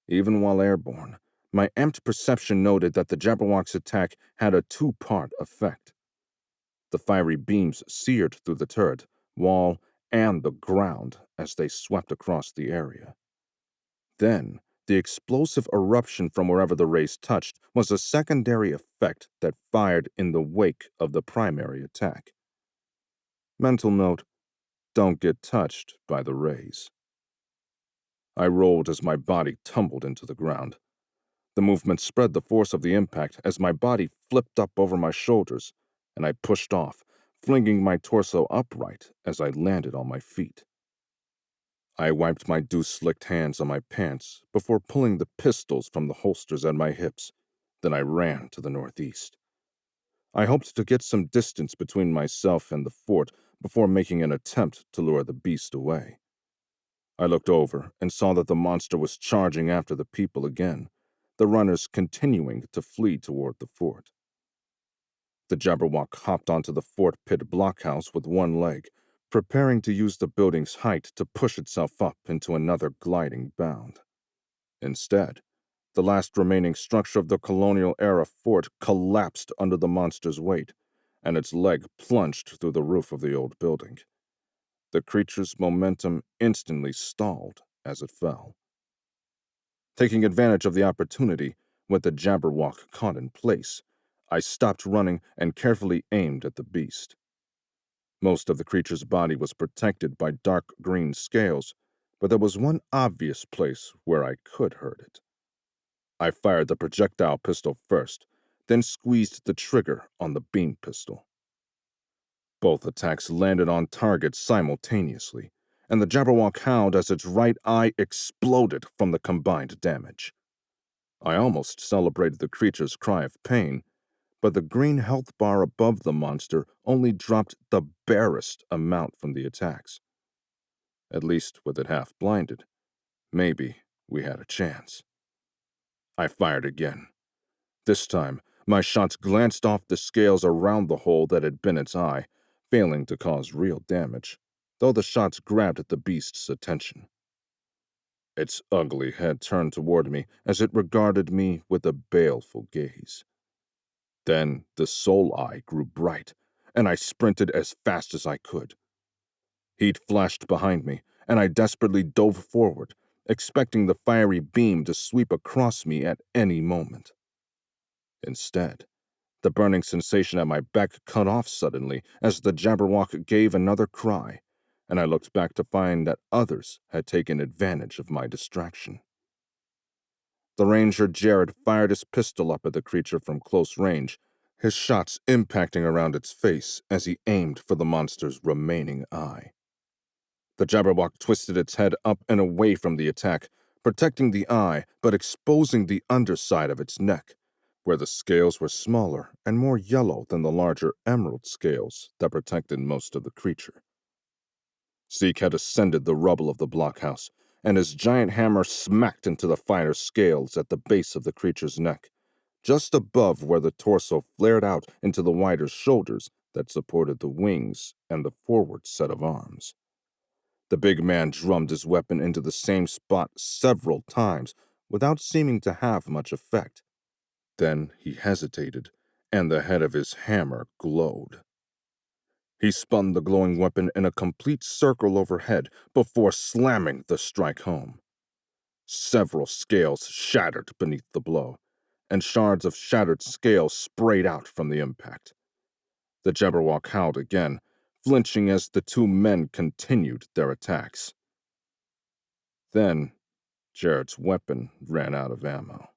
Even while airborne, my amped perception noted that the Jabberwock's attack had a two-part effect. The fiery beams seared through the turret, wall, and the ground as they swept across the area. Then, the explosive eruption from wherever the rays touched was a secondary effect that fired in the wake of the primary attack. Mental note: don't get touched by the rays. I rolled as my body tumbled into the ground. The movement spread the force of the impact as my body flipped up over my shoulders, and I pushed off, flinging my torso upright as I landed on my feet. I wiped my dew-slicked hands on my pants before pulling the pistols from the holsters at my hips. Then I ran to the northeast. I hoped to get some distance between myself and the fort before making an attempt to lure the beast away. I looked over and saw that the monster was charging after the people again, the runners continuing to flee toward the fort. The Jabberwock hopped onto the fort pit blockhouse with one leg, preparing to use the building's height to push itself up into another gliding bound. Instead, the last remaining structure of the colonial-era fort collapsed under the monster's weight, and its leg plunged through the roof of the old building. The creature's momentum instantly stalled as it fell. Taking advantage of the opportunity, with the Jabberwock caught in place, I stopped running and carefully aimed at the beast. Most of the creature's body was protected by dark green scales, but there was one obvious place where I could hurt it. I fired the projectile pistol first, then squeezed the trigger on the beam pistol. Both attacks landed on target simultaneously, and the Jabberwock howled as its right eye exploded from the combined damage. I almost celebrated the creature's cry of pain, but the green health bar above the monster only dropped the barest amount from the attacks. At least with it half blinded, maybe we had a chance. I fired again. This time, my shots glanced off the scales around the hole that had been its eye, failing to cause real damage, though the shots grabbed at the beast's attention. Its ugly head turned toward me as it regarded me with a baleful gaze. Then the soul eye grew bright, and I sprinted as fast as I could. Heat flashed behind me, and I desperately dove forward, expecting the fiery beam to sweep across me at any moment. Instead, the burning sensation at my back cut off suddenly as the Jabberwock gave another cry, and I looked back to find that others had taken advantage of my distraction. The ranger Jared fired his pistol up at the creature from close range, his shots impacting around its face as he aimed for the monster's remaining eye. The Jabberwock twisted its head up and away from the attack, protecting the eye but exposing the underside of its neck, where the scales were smaller and more yellow than the larger emerald scales that protected most of the creature. Zeke had ascended the rubble of the blockhouse, and his giant hammer smacked into the finer scales at the base of the creature's neck, just above where the torso flared out into the wider shoulders that supported the wings and the forward set of arms. The big man drummed his weapon into the same spot several times without seeming to have much effect. Then he hesitated, and the head of his hammer glowed. He spun the glowing weapon in a complete circle overhead before slamming the strike home. Several scales shattered beneath the blow, and shards of shattered scales sprayed out from the impact. The Jabberwock howled again, flinching as the two men continued their attacks. Then, Jared's weapon ran out of ammo.